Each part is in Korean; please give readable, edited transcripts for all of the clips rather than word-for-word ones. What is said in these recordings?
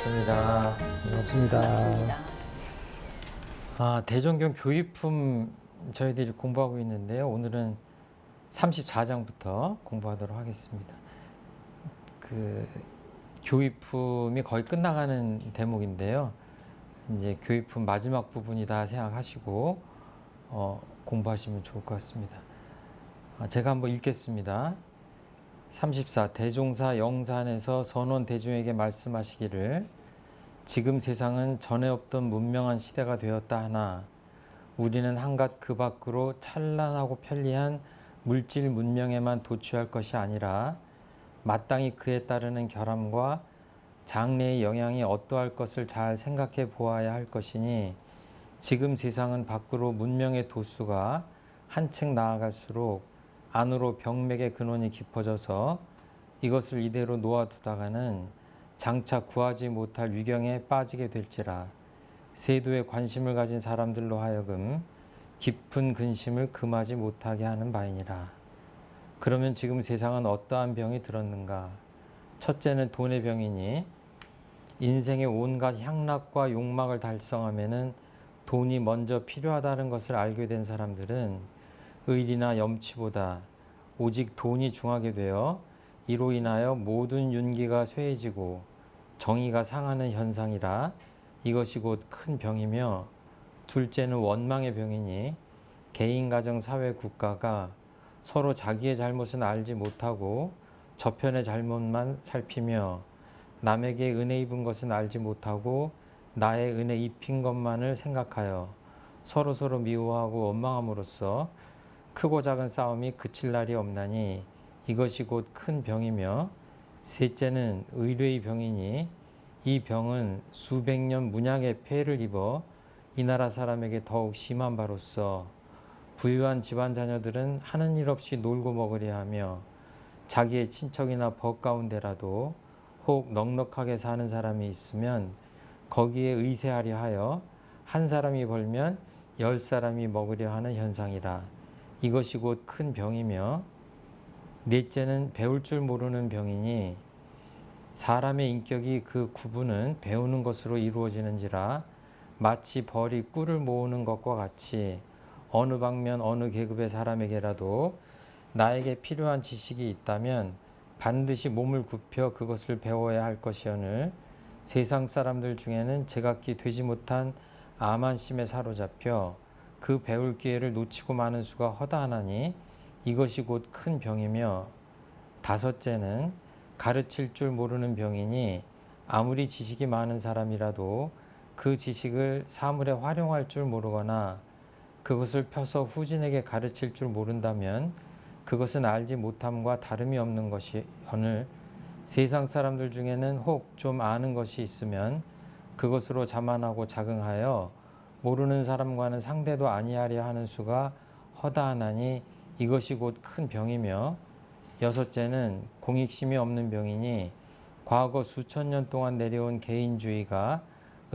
반갑습니다. 반갑습니다. 반갑습니다. 대종경 교의품 저희들이 공부하고 있는데요. 오늘은 34장부터 공부하도록 하겠습니다. 그 교의품이 거의 끝나가는 대목인데요. 이제 교의품 마지막 부분이다 생각하시고 공부하시면 좋을 것 같습니다. 제가 한번 읽겠습니다. 34. 대종사 영산에서 선원 대중에게 말씀하시기를 지금 세상은 전에 없던 문명한 시대가 되었다 하나 우리는 한갓 그 밖으로 찬란하고 편리한 물질 문명에만 도취할 것이 아니라 마땅히 그에 따르는 결함과 장래의 영향이 어떠할 것을 잘 생각해 보아야 할 것이니 지금 세상은 밖으로 문명의 도수가 한층 나아갈수록 안으로 병맥의 근원이 깊어져서 이것을 이대로 놓아두다가는 장차 구하지 못할 위경에 빠지게 될지라 세도에 관심을 가진 사람들로 하여금 깊은 근심을 금하지 못하게 하는 바이니라. 그러면 지금 세상은 어떠한 병이 들었는가? 첫째는 돈의 병이니 인생의 온갖 향락과 욕망을 달성하면은 돈이 먼저 필요하다는 것을 알게 된 사람들은 의리나 염치보다 오직 돈이 중하게 되어 이로 인하여 모든 윤기가 쇠해지고 정의가 상하는 현상이라 이것이 곧 큰 병이며, 둘째는 원망의 병이니 개인, 가정, 사회, 국가가 서로 자기의 잘못은 알지 못하고 저편의 잘못만 살피며 남에게 은혜 입은 것은 알지 못하고 나의 은혜 입힌 것만을 생각하여 서로 미워하고 원망함으로써 크고 작은 싸움이 그칠 날이 없나니 이것이 곧 큰 병이며, 셋째는 의뢰의 병이니 이 병은 수백 년 문약의 폐해를 입어 이 나라 사람에게 더욱 심한 바로서 부유한 집안 자녀들은 하는 일 없이 놀고 먹으려 하며 자기의 친척이나 벗 가운데라도 혹 넉넉하게 사는 사람이 있으면 거기에 의세하려 하여 한 사람이 벌면 10사람이 먹으려 하는 현상이라 이것이 곧 큰 병이며, 넷째는 배울 줄 모르는 병이니 사람의 인격이 그 구분은 배우는 것으로 이루어지는지라 마치 벌이 꿀을 모으는 것과 같이 어느 방면 어느 계급의 사람에게라도 나에게 필요한 지식이 있다면 반드시 몸을 굽혀 그것을 배워야 할 것이오늘 세상 사람들 중에는 제각기 되지 못한 암한심에 사로잡혀 그 배울 기회를 놓치고 마는 수가 허다하나니 이것이 곧 큰 병이며, 다섯째는 가르칠 줄 모르는 병이니 아무리 지식이 많은 사람이라도 그 지식을 사물에 활용할 줄 모르거나 그것을 펴서 후진에게 가르칠 줄 모른다면 그것은 알지 못함과 다름이 없는 것이 오늘 세상 사람들 중에는 혹 좀 아는 것이 있으면 그것으로 자만하고 자긍하여 모르는 사람과는 상대도 아니하려 하는 수가 허다하나니 이것이 곧 큰 병이며, 여섯째는 공익심이 없는 병이니 과거 수천 년 동안 내려온 개인주의가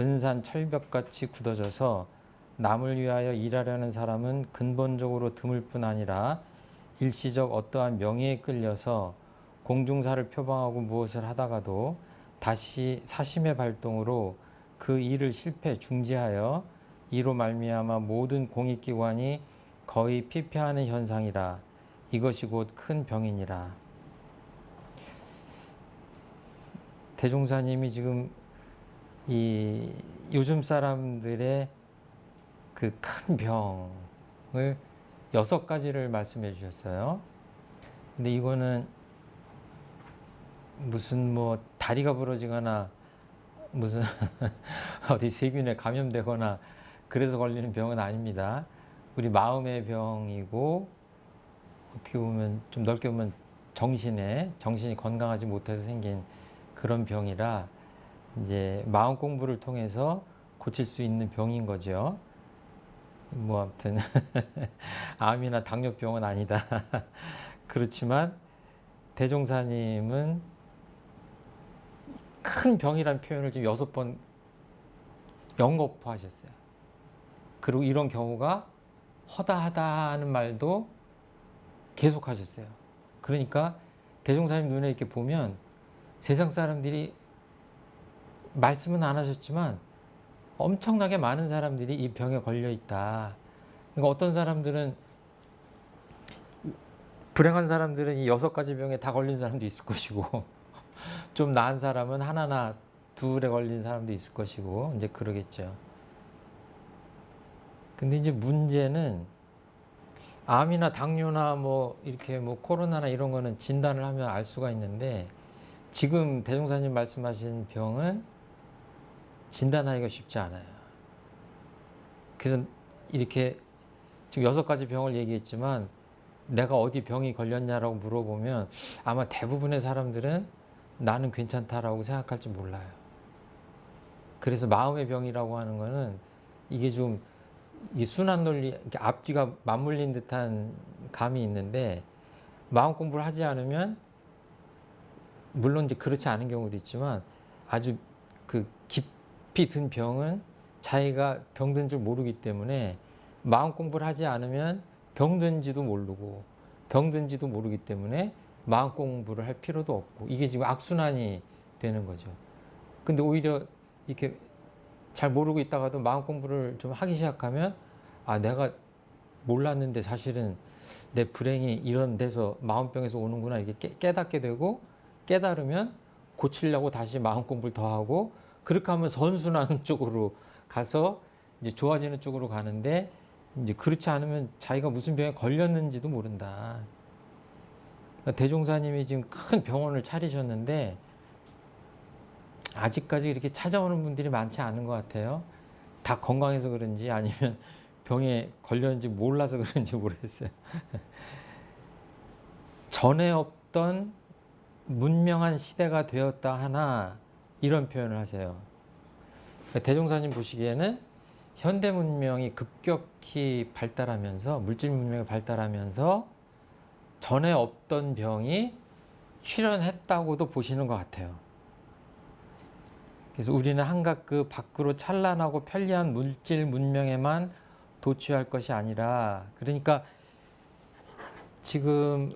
은산 철벽같이 굳어져서 남을 위하여 일하려는 사람은 근본적으로 드물 뿐 아니라 일시적 어떠한 명예에 끌려서 공중사를 표방하고 무엇을 하다가도 다시 사심의 발동으로 그 일을 실패 중지하여 이로 말미암아 모든 공익기관이 거의 피폐하는 현상이라 이것이 곧 큰 병이니라. 대종사님이 지금 이 요즘 사람들의 그 큰 병을 6가지를 말씀해 주셨어요. 근데 이거는 무슨 뭐 다리가 부러지거나 무슨 어디 세균에 감염되거나 그래서 걸리는 병은 아닙니다. 우리 마음의 병이고, 어떻게 보면 좀 넓게 보면 정신이 건강하지 못해서 생긴 그런 병이라 이제 마음 공부를 통해서 고칠 수 있는 병인 거죠. 뭐 아무튼 암이나 당뇨병은 아니다. 그렇지만 대종사님은 큰 병이란 표현을 지금 6번 영거푸하셨어요. 그리고 이런 경우가 허다하다는 말도 계속 하셨어요. 그러니까 대종사님 눈에 이렇게 보면 세상 사람들이 말씀은 안 하셨지만 엄청나게 많은 사람들이 이 병에 걸려 있다. 그러니까 어떤 사람들은, 불행한 사람들은 이 6가지 병에 다 걸린 사람도 있을 것이고 좀 나은 사람은 하나나 둘에 걸린 사람도 있을 것이고 이제 그러겠죠. 근데 이제 문제는 암이나 당뇨나 뭐 이렇게 뭐 코로나나 이런 거는 진단을 하면 알 수가 있는데, 지금 대종사님 말씀하신 병은 진단하기가 쉽지 않아요. 그래서 이렇게 지금 6가지 병을 얘기했지만 내가 어디 병이 걸렸냐라고 물어보면 아마 대부분의 사람들은 나는 괜찮다라고 생각할지 몰라요. 그래서 마음의 병이라고 하는 거는 이게 좀, 이게 순환 논리, 이렇게 앞뒤가 맞물린 듯한 감이 있는데, 마음 공부를 하지 않으면, 물론 이제 그렇지 않은 경우도 있지만 아주 그 깊이 든 병은 자기가 병든 줄 모르기 때문에, 마음 공부를 하지 않으면 병든지도 모르고 병든지도 모르기 때문에 마음 공부를 할 필요도 없고, 이게 지금 악순환이 되는 거죠. 근데 오히려 이렇게 잘 모르고 있다가도 마음 공부를 좀 하기 시작하면, 아, 내가 몰랐는데 사실은 내 불행이 이런 데서 마음병에서 오는구나, 이렇게 깨닫게 되고, 깨달으면 고치려고 다시 마음 공부를 더 하고, 그렇게 하면 선순환 쪽으로 가서 이제 좋아지는 쪽으로 가는데, 이제 그렇지 않으면 자기가 무슨 병에 걸렸는지도 모른다. 그러니까 대종사님이 지금 큰 병원을 차리셨는데 아직까지 이렇게 찾아오는 분들이 많지 않은 것 같아요. 다 건강해서 그런지 아니면 병에 걸렸는지 몰라서 그런지 모르겠어요. 전에 없던 문명한 시대가 되었다 하나, 이런 표현을 하세요. 대종사님 보시기에는 현대 문명이 급격히 발달하면서, 물질 문명이 발달하면서 전에 없던 병이 출현했다고도 보시는 것 같아요. 그래서 우리는 한갓 그 밖으로 찬란하고 편리한 물질 문명에만 도취할 것이 아니라, 그러니까 지금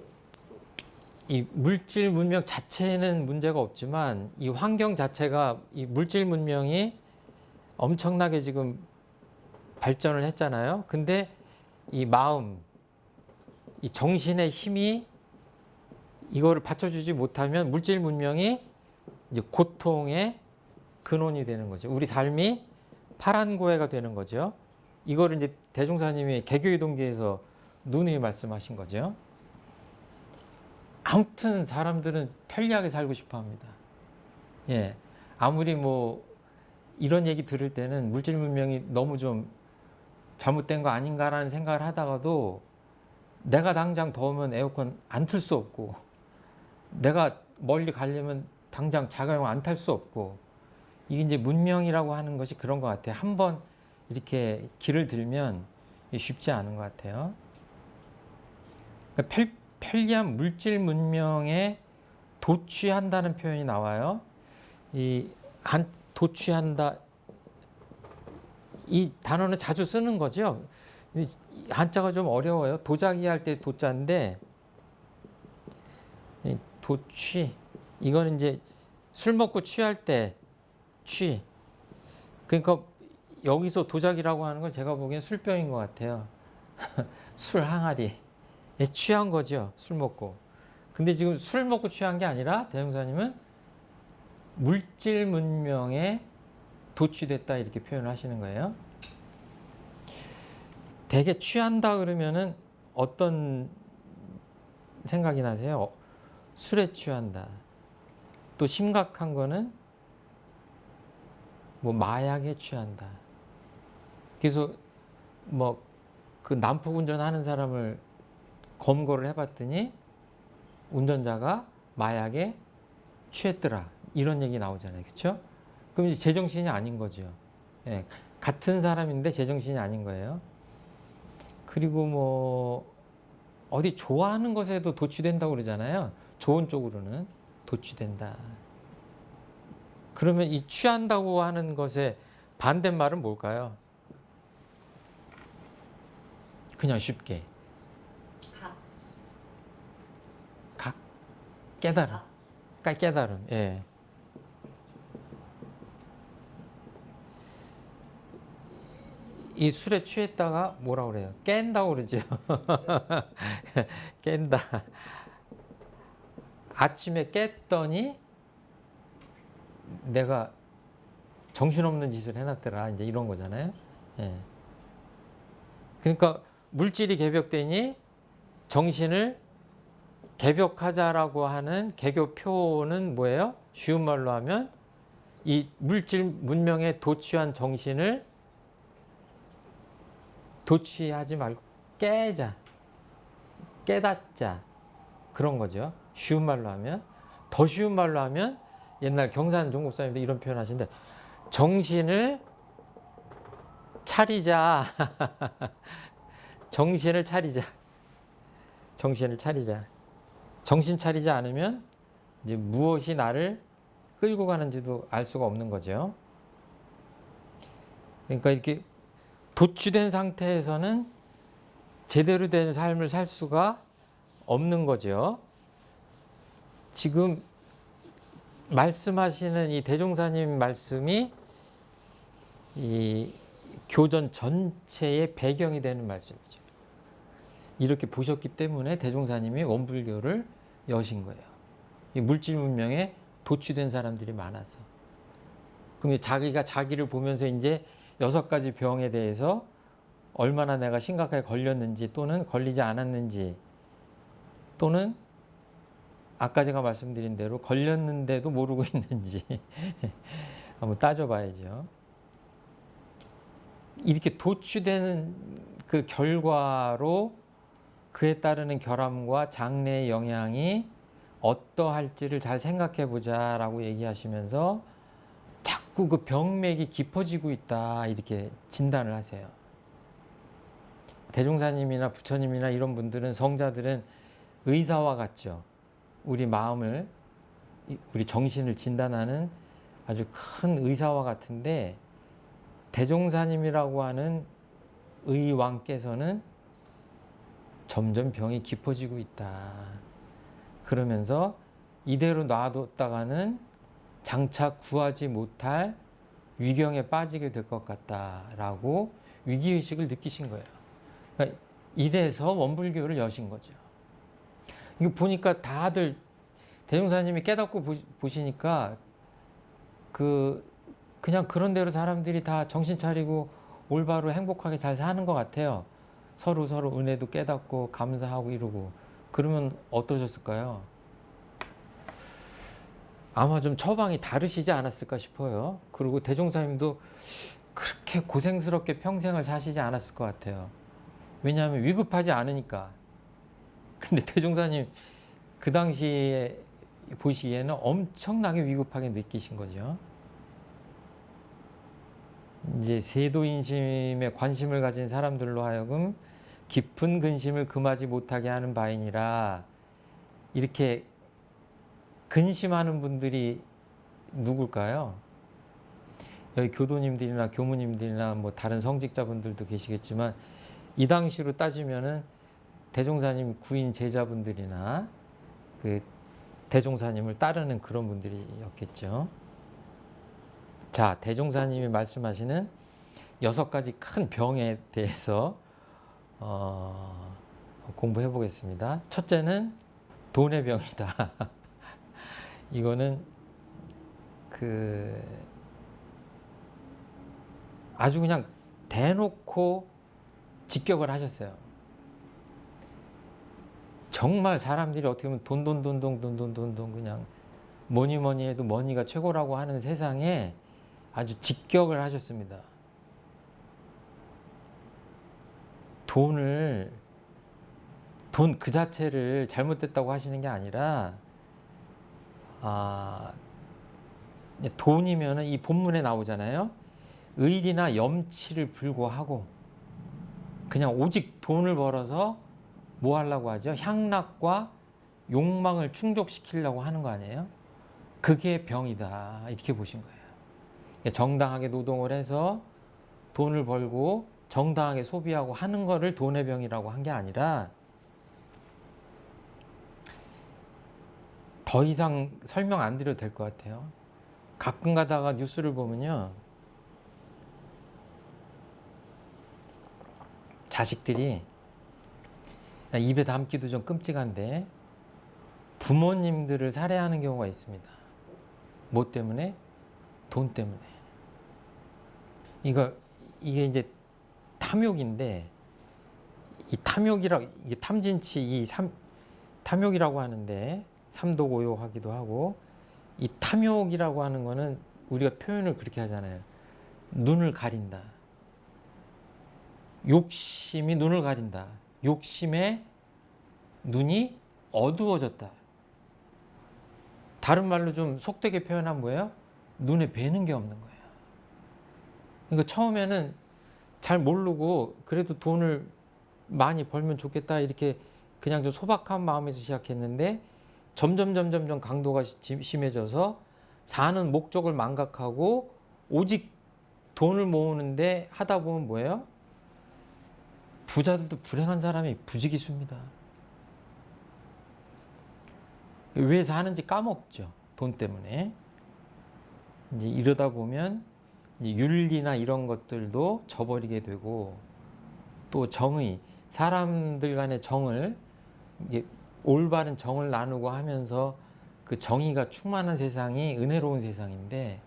이 물질 문명 자체는 문제가 없지만 이 환경 자체가, 이 물질 문명이 엄청나게 지금 발전을 했잖아요. 근데 이 마음, 이 정신의 힘이 이거를 받쳐주지 못하면 물질 문명이 이제 고통의 근원이 되는 거죠. 우리 삶이 파란고해가 되는 거죠. 이거를 이제 대종사님이 개교의 동기에서 누누이 말씀하신 거죠. 아무튼 사람들은 편리하게 살고 싶어 합니다. 예. 아무리 뭐 이런 얘기 들을 때는 물질 문명이 너무 좀 잘못된 거 아닌가라는 생각을 하다가도, 내가 당장 더우면 에어컨 안 틀 수 없고, 내가 멀리 가려면 당장 자가용 안 탈 수 없고, 이게 이제 문명이라고 하는 것이 그런 것 같아요. 한번 이렇게 길을 들면 쉽지 않은 것 같아요. 그러니까 편리한 물질 문명에 도취한다는 표현이 나와요. 도취한다, 이 단어는 자주 쓰는 거죠. 한자가 좀 어려워요. 도자기 할 때 도자인데, 도취, 이거는 이제 술 먹고 취할 때 취. 그러니까 여기서 도자기라고 하는 건 제가 보기엔 술병인 것 같아요. 술 항아리. 취한 거죠. 술 먹고. 근데 지금 술 먹고 취한 게 아니라 대형사님은 물질 문명에 도취됐다, 이렇게 표현을 하시는 거예요. 되게 취한다 그러면은 어떤 생각이 나세요? 술에 취한다. 또 심각한 거는 뭐 마약에 취한다. 그래서 뭐 그 난폭 운전하는 사람을 검거를 해봤더니 운전자가 마약에 취했더라, 이런 얘기 나오잖아요. 그렇죠? 그럼 이제 제정신이 아닌 거죠. 예, 같은 사람인데 제정신이 아닌 거예요. 그리고 뭐 어디 좋아하는 것에도 도취된다고 그러잖아요. 좋은 쪽으로는 도취된다. 그러면 이 취한다고 하는 것의 반대말은 뭘까요? 그냥 쉽게 각, 깨달음. 깨달음. 예. 이 술에 취했다가 뭐라 그래요? 깬다고 그러죠. 깬다. 아침에 깼더니 내가 정신없는 짓을 해놨더라. 이제 이런 거잖아요. 예. 그러니까 물질이 개벽되니 정신을 개벽하자라고 하는 개교표는 뭐예요? 쉬운 말로 하면 이 물질 문명에 도취한 정신을 도취하지 말고 깨자, 깨닫자 그런 거죠. 쉬운 말로 하면. 더 쉬운 말로 하면 옛날 경산 종목사님도 이런 표현 하시는데 정신을 차리자. 정신을 차리자. 정신을 차리자. 정신 차리지 않으면 이제 무엇이 나를 끌고 가는지도 알 수가 없는 거죠. 그러니까 이렇게 도취된 상태에서는 제대로 된 삶을 살 수가 없는 거죠. 지금 말씀하시는 이 대종사님 말씀이 이 교전 전체의 배경이 되는 말씀이죠. 이렇게 보셨기 때문에 대종사님이 원불교를 여신 거예요. 이 물질 문명에 도취된 사람들이 많아서. 그럼 자기가 자기를 보면서 이제 6가지 병에 대해서 얼마나 내가 심각하게 걸렸는지 또는 걸리지 않았는지 또는 아까 제가 말씀드린 대로 걸렸는데도 모르고 있는지 한번 따져봐야죠. 이렇게 도취되는 그 결과로 그에 따르는 결함과 장래의 영향이 어떠할지를 잘 생각해 보자라고 얘기하시면서 자꾸 그 병맥이 깊어지고 있다 이렇게 진단을 하세요. 대종사님이나 부처님이나 이런 분들은 성자들은 의사와 같죠. 우리 마음을 우리 정신을 진단하는 아주 큰 의사와 같은데 대종사님이라고 하는 의왕께서는 점점 병이 깊어지고 있다. 그러면서 이대로 놔뒀다가는 장차 구하지 못할 위경에 빠지게 될 것 같다라고 위기의식을 느끼신 거예요. 그러니까 이래서 원불교를 여신 거죠. 이거 보니까 다들 대종사님이 깨닫고 보시니까 그냥 그런 대로 사람들이 다 정신 차리고 올바로 행복하게 잘 사는 것 같아요. 서로 은혜도 깨닫고 감사하고 이러고. 그러면 어떠셨을까요? 아마 좀 처방이 다르시지 않았을까 싶어요. 그리고 대종사님도 그렇게 고생스럽게 평생을 사시지 않았을 것 같아요. 왜냐하면 위급하지 않으니까. 근데 대종사님 그 당시에 보시기에는 엄청나게 위급하게 느끼신 거죠. 이제 세도인심에 관심을 가진 사람들로 하여금 깊은 근심을 금하지 못하게 하는 바이니라. 이렇게 근심하는 분들이 누굴까요? 여기 교도님들이나 교무님들이나 뭐 다른 성직자분들도 계시겠지만 이 당시로 따지면은 대종사님 구인 제자분들이나 그 대종사님을 따르는 그런 분들이었겠죠. 자, 대종사님이 말씀하시는 6가지 큰 병에 대해서 공부해 보겠습니다. 첫째는 돈의 병이다. 이거는 아주 그냥 대놓고 직격을 하셨어요. 정말 사람들이 어떻게 보면 돈 그냥 뭐니 해도 머니가 최고라고 하는 세상에 아주 직격을 하셨습니다. 돈 그 자체를 잘못됐다고 하시는 게 아니라 돈이면은 이 본문에 나오잖아요. 의리나 염치를 불구하고 그냥 오직 돈을 벌어서 뭐 하려고 하죠? 향락과 욕망을 충족시키려고 하는 거 아니에요? 그게 병이다. 이렇게 보신 거예요. 정당하게 노동을 해서 돈을 벌고 정당하게 소비하고 하는 거를 돈의 병이라고 한 게 아니라 더 이상 설명 안 드려도 될 것 같아요. 가끔 가다가 뉴스를 보면요. 자식들이 입에 담기도 좀 끔찍한데 부모님들을 살해하는 경우가 있습니다. 뭐 때문에? 돈 때문에. 이게 이제 탐욕인데, 이 이게 탐진치, 탐욕이라고 하는데, 삼독오욕하기도 하고, 이 탐욕이라고 하는 거는 우리가 표현을 그렇게 하잖아요. 눈을 가린다. 욕심이 눈을 가린다. 욕심에 눈이 어두워졌다. 다른 말로 좀 속되게 표현한 뭐예요? 눈에 뵈는 게 없는 거예요. 그러니까 처음에는 잘 모르고 그래도 돈을 많이 벌면 좋겠다 이렇게 그냥 좀 소박한 마음에서 시작했는데 점점 강도가 심해져서 사는 목적을 망각하고 오직 돈을 모으는데 하다 보면 뭐예요? 부자들도 불행한 사람이 부지기수입니다. 왜 사는지 까먹죠. 돈 때문에. 이제 이러다 보면 이제 윤리나 이런 것들도 저버리게 되고 또 정의, 사람들 간의 정을 이게 올바른 정을 나누고 하면서 그 정의가 충만한 세상이 은혜로운 세상인데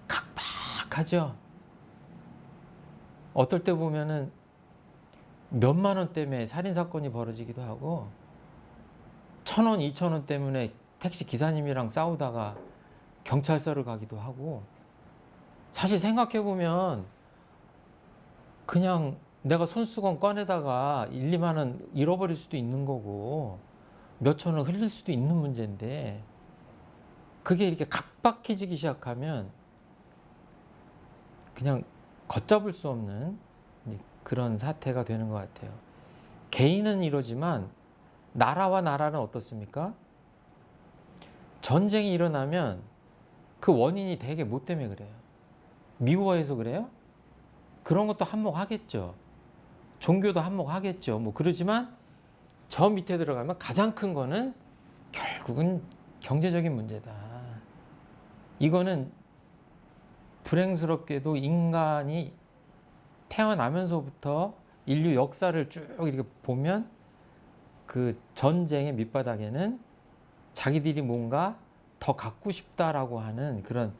각박하죠. 어떨 때 보면은 몇만 원 때문에 살인사건이 벌어지기도 하고 1,000원, 2,000원 때문에 택시 기사님이랑 싸우다가 경찰서를 가기도 하고 사실 생각해보면 그냥 내가 손수건 꺼내다가 1, 2만 원 잃어버릴 수도 있는 거고 몇천 원 흘릴 수도 있는 문제인데 그게 이렇게 각박해지기 시작하면 그냥 걷잡을 수 없는 그런 사태가 되는 것 같아요. 개인은 이러지만 나라와 나라는 어떻습니까? 전쟁이 일어나면 그 원인이 되게 뭐 때문에 그래요? 미워해서 그래요? 그런 것도 한몫하겠죠. 종교도 한몫하겠죠. 뭐 그러지만 저 밑에 들어가면 가장 큰 거는 결국은 경제적인 문제다. 이거는 불행스럽게도 인간이 태어나면서부터 인류 역사를 쭉 이렇게 보면 그 전쟁의 밑바닥에는 자기들이 뭔가 더 갖고 싶다라고 하는 그런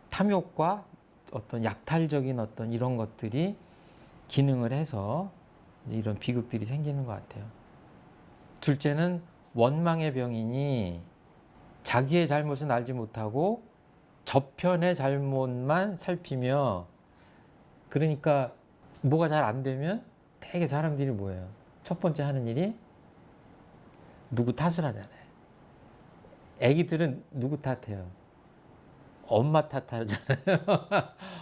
탐욕과 어떤 약탈적인 어떤 이런 것들이 기능을 해서 이런 비극들이 생기는 것 같아요. 둘째는 원망의 병이니 자기의 잘못은 알지 못하고 저편의 잘못만 살피며 그러니까 뭐가 잘 안 되면 되게 사람들이 뭐예요? 첫 번째 하는 일이 누구 탓을 하잖아요. 애기들은 누구 탓해요? 엄마 탓하잖아요.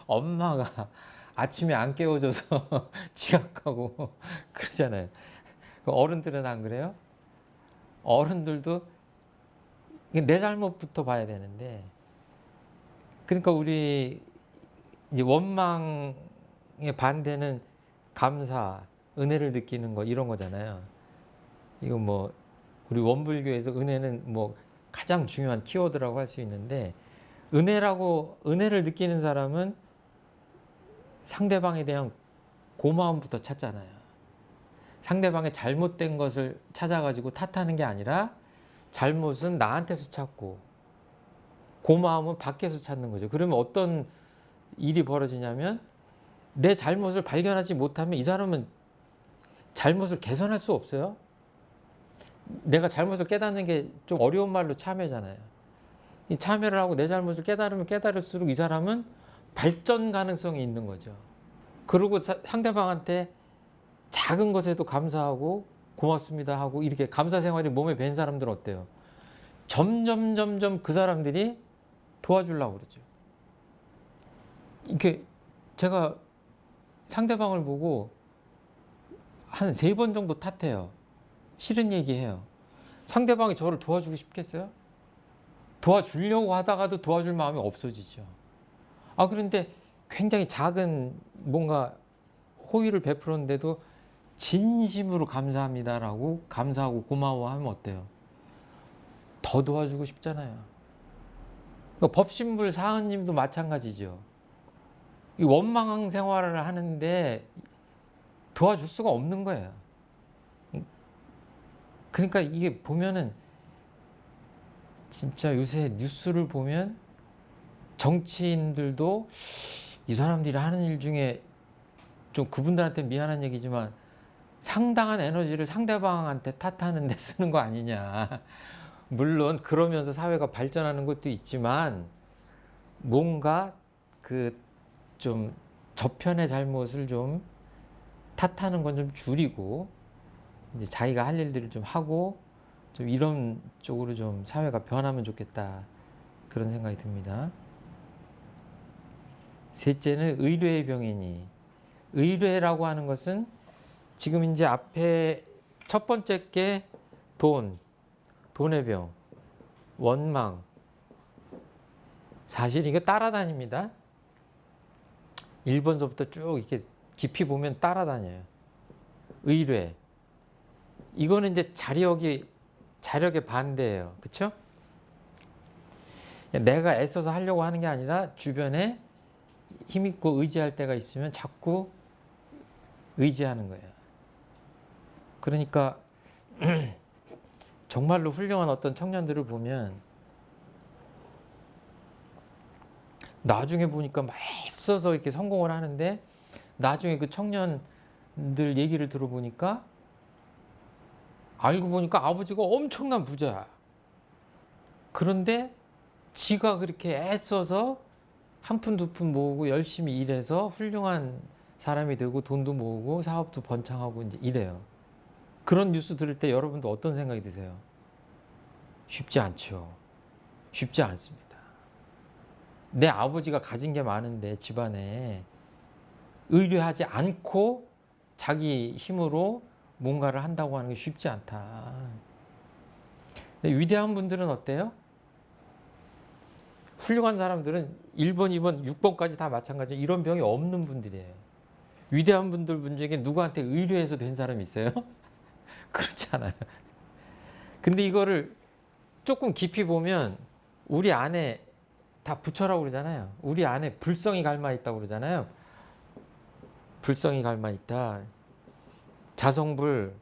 엄마가 아침에 안 깨워줘서 지각하고 그러잖아요. 어른들은 안 그래요? 어른들도 내 잘못부터 봐야 되는데 그러니까 우리 이제 원망의 반대는 감사, 은혜를 느끼는 거 이런 거잖아요. 이거 뭐 우리 원불교에서 은혜는 뭐 가장 중요한 키워드라고 할 수 있는데 은혜를 느끼는 사람은 상대방에 대한 고마움부터 찾잖아요. 상대방의 잘못된 것을 찾아가지고 탓하는 게 아니라 잘못은 나한테서 찾고 고마움은 밖에서 찾는 거죠. 그러면 어떤 일이 벌어지냐면 내 잘못을 발견하지 못하면 이 사람은 잘못을 개선할 수 없어요. 내가 잘못을 깨닫는 게 좀 어려운 말로 참회잖아요. 이 참회를 하고 내 잘못을 깨달으면 깨달을수록 이 사람은 발전 가능성이 있는 거죠. 그리고 상대방한테 작은 것에도 감사하고 고맙습니다 하고 이렇게 감사 생활이 몸에 밴 사람들은 어때요? 점점 그 사람들이 도와주려고 그러죠. 이렇게 제가 상대방을 보고 한 3번 정도 탓해요. 싫은 얘기해요. 상대방이 저를 도와주고 싶겠어요? 도와주려고 하다가도 도와줄 마음이 없어지죠. 그런데 굉장히 작은 뭔가 호의를 베풀었는데도 진심으로 감사합니다라고 감사하고 고마워하면 어때요? 더 도와주고 싶잖아요. 그러니까 법신불 사은님도 마찬가지죠. 이 원망 생활을 하는데 도와줄 수가 없는 거예요. 그러니까 이게 보면은 진짜 요새 뉴스를 보면 정치인들도 이 사람들이 하는 일 중에 좀 그분들한테 미안한 얘기지만 상당한 에너지를 상대방한테 탓하는 데 쓰는 거 아니냐. 물론 그러면서 사회가 발전하는 것도 있지만 뭔가 그 좀 저편의 잘못을 좀 탓하는 건 좀 줄이고 이제 자기가 할 일들을 좀 하고 좀 이런 쪽으로 좀 사회가 변하면 좋겠다 그런 생각이 듭니다. 셋째는 의뢰의 병이니 의뢰라고 하는 것은 지금 이제 앞에 첫 번째 게 돈의 병, 원망. 사실 이거 따라다닙니다. 1번서부터 쭉 이렇게 깊이 보면 따라다녀요. 의뢰. 이거는 이제 자력의 반대예요. 그쵸? 내가 애써서 하려고 하는 게 아니라 주변에 힘있고 의지할 때가 있으면 자꾸 의지하는 거예요. 그러니까 정말로 훌륭한 어떤 청년들을 보면 나중에 보니까 막 애써서 이렇게 성공을 하는데 나중에 그 청년들 얘기를 들어보니까 알고 보니까 아버지가 엄청난 부자야. 그런데 지가 그렇게 애써서 한 푼 두 푼 모으고 열심히 일해서 훌륭한 사람이 되고 돈도 모으고 사업도 번창하고 이제 이래요. 그런 뉴스 들을 때 여러분도 어떤 생각이 드세요? 쉽지 않죠. 쉽지 않습니다. 내 아버지가 가진 게 많은데 집안에 의뢰하지 않고 자기 힘으로 뭔가를 한다고 하는 게 쉽지 않다. 위대한 분들은 어때요? 훌륭한 사람들은 1번, 2번, 6번까지 다 마찬가지예요. 이런 병이 없는 분들이에요. 위대한 분들 중에 누구한테 의뢰해서 된 사람이 있어요? 그렇지 않아요. 근데 이거를 조금 깊이 보면 우리 안에 다 부처라고 그러잖아요. 우리 안에 불성이 갉아 있다고 그러잖아요. 불성이 갉아 있다. 자성불.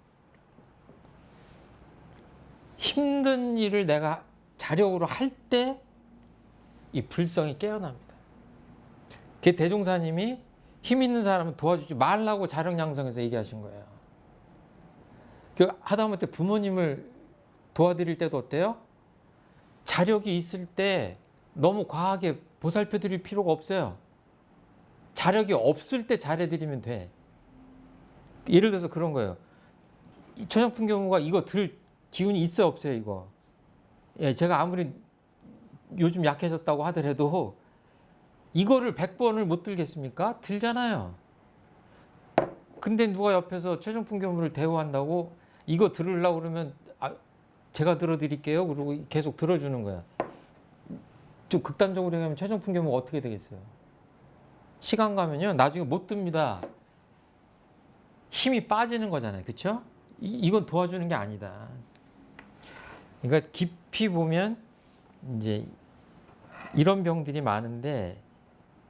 힘든 일을 내가 자력으로 할 때 이 불성이 깨어납니다. 그 대종사님이 힘 있는 사람은 도와주지 말라고 자력양성에서 얘기하신 거예요. 그 하다못해 부모님을 도와드릴 때도 어때요? 자력이 있을 때 너무 과하게 보살펴 드릴 필요가 없어요. 자력이 없을 때 잘해드리면 돼. 예를 들어서 그런 거예요. 천연풍 경우가 이거 들 기운이 있어요, 없어요, 이거? 예, 제가 아무리 요즘 약해졌다고 하더라도 이거를 100번을 못 들겠습니까? 들잖아요. 근데 누가 옆에서 최종풍 경무를 대우한다고 이거 들으려고 그러면 제가 들어드릴게요. 그러고 계속 들어주는 거야. 좀 극단적으로 얘기하면 최종풍 경무가 어떻게 되겠어요? 시간 가면요. 나중에 못 듭니다. 힘이 빠지는 거잖아요. 그렇죠? 이건 도와주는 게 아니다. 그러니까 깊이 보면 이제 이런 병들이 많은데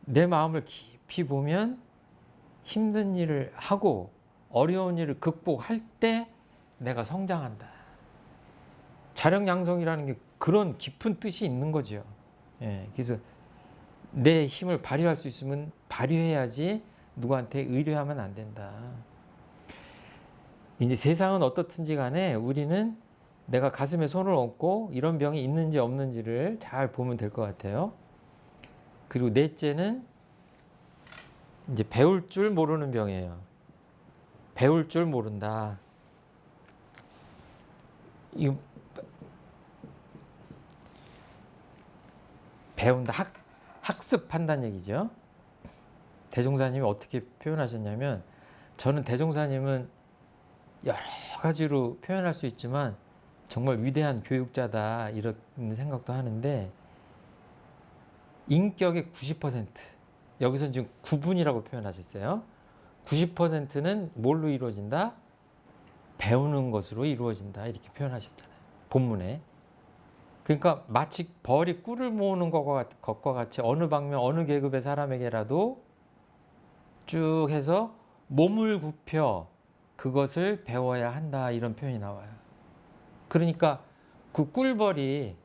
내 마음을 깊이 보면 힘든 일을 하고 어려운 일을 극복할 때 내가 성장한다. 자력양성이라는 게 그런 깊은 뜻이 있는 거죠. 예, 그래서 내 힘을 발휘할 수 있으면 발휘해야지 누구한테 의뢰하면 안 된다. 이제 세상은 어떻든지 간에 우리는 내가 가슴에 손을 얹고 이런 병이 있는지 없는지를 잘 보면 될 것 같아요. 그리고 넷째는 이제 배울 줄 모르는 병이에요. 배울 줄 모른다. 이거 배운다, 학습한다는 얘기죠. 대종사님이 어떻게 표현하셨냐면 저는 대종사님은 여러 가지로 표현할 수 있지만 정말 위대한 교육자다 이런 생각도 하는데 인격의 90% 여기서 지금 9분이라고 표현하셨어요. 90%는 뭘로 이루어진다? 배우는 것으로 이루어진다 이렇게 표현하셨잖아요. 본문에. 그러니까 마치 벌이 꿀을 모으는 것과 같이 어느 방면 어느 계급의 사람에게라도 쭉 해서 몸을 굽혀 그것을 배워야 한다 이런 표현이 나와요. 그러니까 그 꿀벌이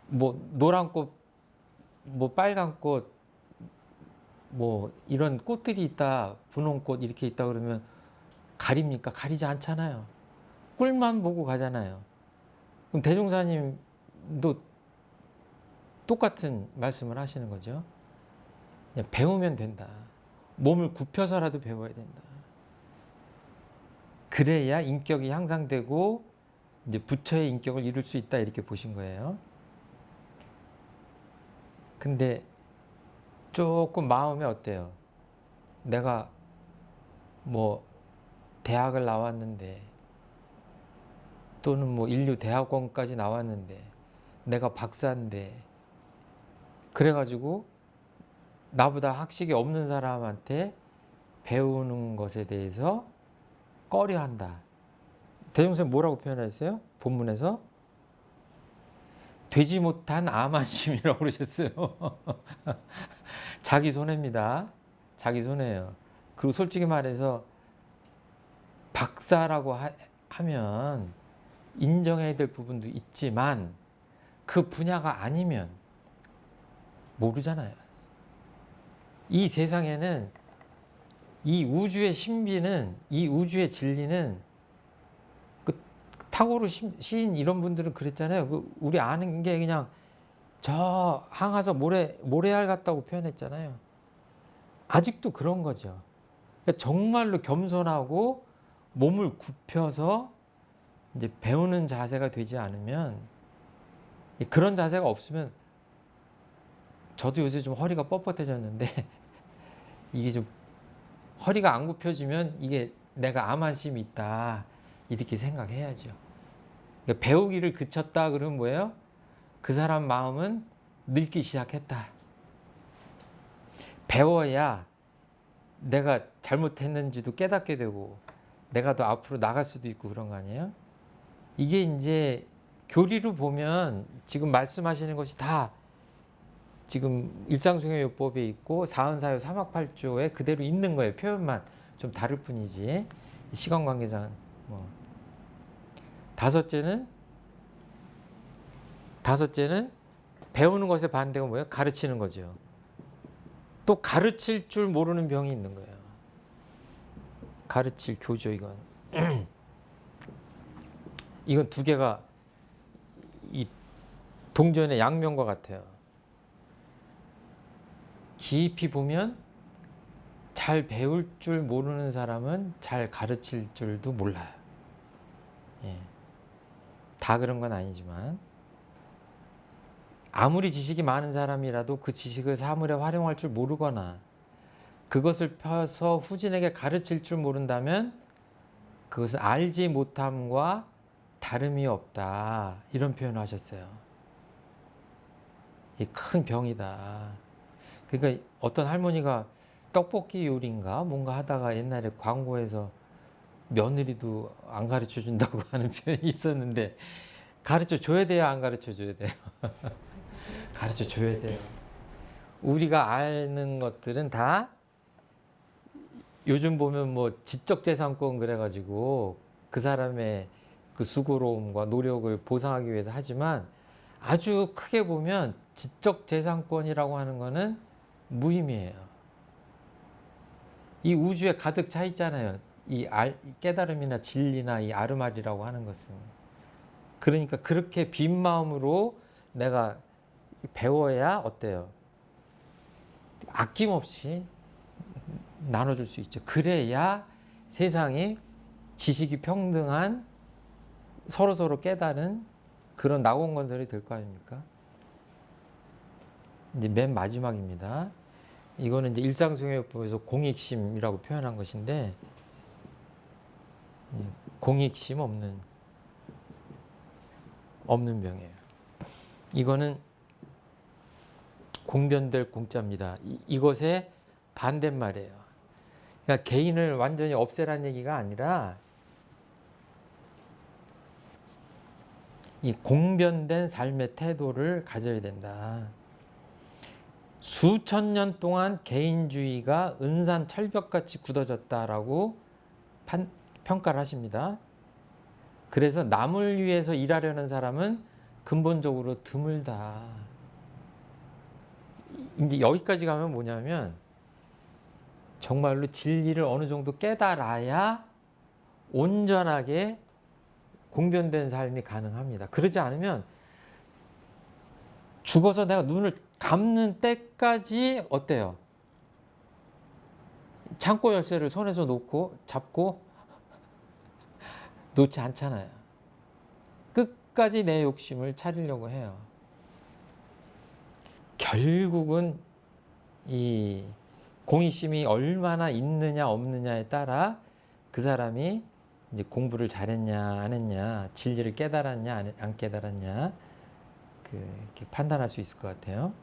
뭐 노란 꽃, 뭐 빨간 꽃, 뭐 이런 꽃들이 있다, 분홍 꽃 이렇게 있다 그러면 가립니까? 가리지 않잖아요. 꿀만 보고 가잖아요. 그럼 대종사님도 똑같은 말씀을 하시는 거죠. 그냥 배우면 된다. 몸을 굽혀서라도 배워야 된다. 그래야 인격이 향상되고 이제 부처의 인격을 이룰 수 있다 이렇게 보신 거예요. 근데 조금 마음이 어때요? 내가 뭐 대학을 나왔는데 또는 뭐 인류 대학원까지 나왔는데 내가 박사인데 그래가지고 나보다 학식이 없는 사람한테 배우는 것에 대해서 꺼려한다. 대종선생님 뭐라고 표현하셨어요? 본문에서 되지 못한 암안심이라고 그러셨어요. 자기 손해입니다. 자기 손해예요. 그리고 솔직히 말해서 박사라고 하면 인정해야 될 부분도 있지만 그 분야가 아니면 모르잖아요. 이 세상에는 이 우주의 신비는, 이 우주의 진리는 그 타고르 시인 이런 분들은 그랬잖아요. 그 우리 아는 게 그냥 저 항아서 모래알 같다고 표현했잖아요. 아직도 그런 거죠. 그러니까 정말로 겸손하고 몸을 굽혀서 이제 배우는 자세가 되지 않으면, 그런 자세가 없으면, 저도 요새 좀 허리가 뻣뻣해졌는데 이게 좀 허리가 안 굽혀지면 이게 내가 암안심이 있다 이렇게 생각해야죠. 그러니까 배우기를 그쳤다 그러면 뭐예요? 그 사람 마음은 늙기 시작했다. 배워야 내가 잘못했는지도 깨닫게 되고 내가 더 앞으로 나갈 수도 있고 그런 거 아니에요? 이게 이제 교리로 보면 지금 말씀하시는 것이 다 지금 일상숭회요법에 있고 사은사요 삼학팔조에 그대로 있는 거예요. 표현만 좀 다를 뿐이지. 시간관계상 뭐. 다섯째는 배우는 것의 반대가 뭐예요? 가르치는 거죠. 또 가르칠 줄 모르는 병이 있는 거예요. 가르칠 교조 이건. 이건 두 개가 이 동전의 양면과 같아요. 깊이 보면 잘 배울 줄 모르는 사람은 잘 가르칠 줄도 몰라요. 예. 다 그런 건 아니지만 아무리 지식이 많은 사람이라도 그 지식을 사물에 활용할 줄 모르거나 그것을 펴서 후진에게 가르칠 줄 모른다면 그것은 알지 못함과 다름이 없다 이런 표현을 하셨어요. 이 큰 병이다. 그러니까 어떤 할머니가 떡볶이 요리인가 뭔가 하다가 옛날에 광고에서 며느리도 안 가르쳐 준다고 하는 표현이 있었는데 가르쳐 줘야 돼요, 안 가르쳐 줘야 돼요? 가르쳐 줘야 돼요. 우리가 아는 것들은 다 요즘 보면 뭐 지적재산권 그래가지고 그 사람의 그 수고로움과 노력을 보상하기 위해서 하지만 아주 크게 보면 지적재산권이라고 하는 거는 무의미해요. 이 우주에 가득 차 있잖아요. 이 깨달음이나 진리나 이 아르말이라고 하는 것은. 그러니까 그렇게 빈 마음으로 내가 배워야 어때요? 아낌없이 나눠줄 수 있죠. 그래야 세상이 지식이 평등한 서로서로 깨달은 그런 낙원건설이 될 거 아닙니까? 이제 맨 마지막입니다. 이거는 이제 일상숭회요법에서 공익심이라고 표현한 것인데 공익심 없는 병이에요. 이거는 공변될 공짜입니다. 이것의 반대말이에요. 그러니까 개인을 완전히 없애라는 얘기가 아니라 이 공변된 삶의 태도를 가져야 된다. 수천 년 동안 개인주의가 은산 철벽같이 굳어졌다라고 평가를 하십니다. 그래서 남을 위해서 일하려는 사람은 근본적으로 드물다. 이제 여기까지 가면 뭐냐면 정말로 진리를 어느 정도 깨달아야 온전하게 공변된 삶이 가능합니다. 그러지 않으면 죽어서 내가 눈을 감는 때까지 어때요? 창고 열쇠를 손에서 잡고 놓지 않잖아요. 끝까지 내 욕심을 차리려고 해요. 결국은 이 공익심이 얼마나 있느냐 없느냐에 따라 그 사람이 이제 공부를 잘했냐 안 했냐, 진리를 깨달았냐 안 깨달았냐 이렇게 판단할 수 있을 것 같아요.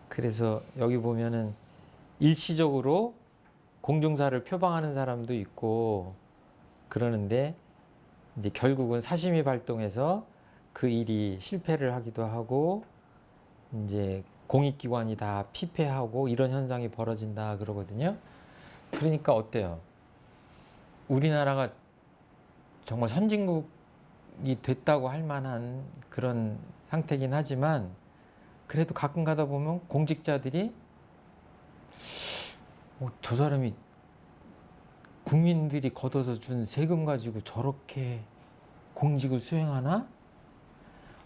그래서 여기 보면은 일시적으로 공중사를 표방하는 사람도 있고 그러는데 이제 결국은 사심이 발동해서 그 일이 실패를 하기도 하고 이제 공익기관이 다 피폐하고 이런 현상이 벌어진다 그러거든요. 그러니까 어때요? 우리나라가 정말 선진국이 됐다고 할 만한 그런 상태긴 하지만 그래도 가끔 가다 보면 공직자들이 저 사람이 국민들이 걷어서 준 세금 가지고 저렇게 공직을 수행하나?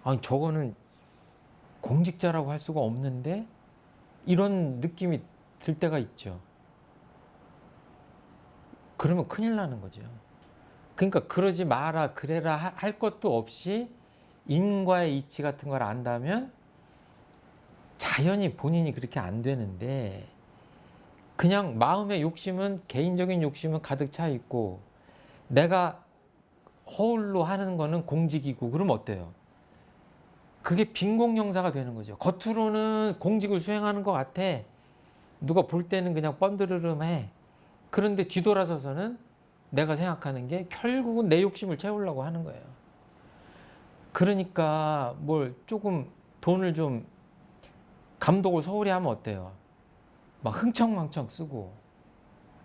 아니 저거는 공직자라고 할 수가 없는데 이런 느낌이 들 때가 있죠. 그러면 큰일 나는 거죠. 그러니까 그러지 마라 그래라 할 것도 없이 인과의 이치 같은 걸 안다면 자연히 본인이 그렇게 안 되는데 그냥 마음의 욕심은 개인적인 욕심은 가득 차 있고 내가 허울로 하는 거는 공직이고 그러면 어때요? 그게 빈공영사가 되는 거죠. 겉으로는 공직을 수행하는 것 같아. 누가 볼 때는 그냥 뻔드르름해. 그런데 뒤돌아서서는 내가 생각하는 게 결국은 내 욕심을 채우려고 하는 거예요. 그러니까 뭘 조금 돈을 좀 감독을 소홀히 하면 어때요? 막 흥청망청 쓰고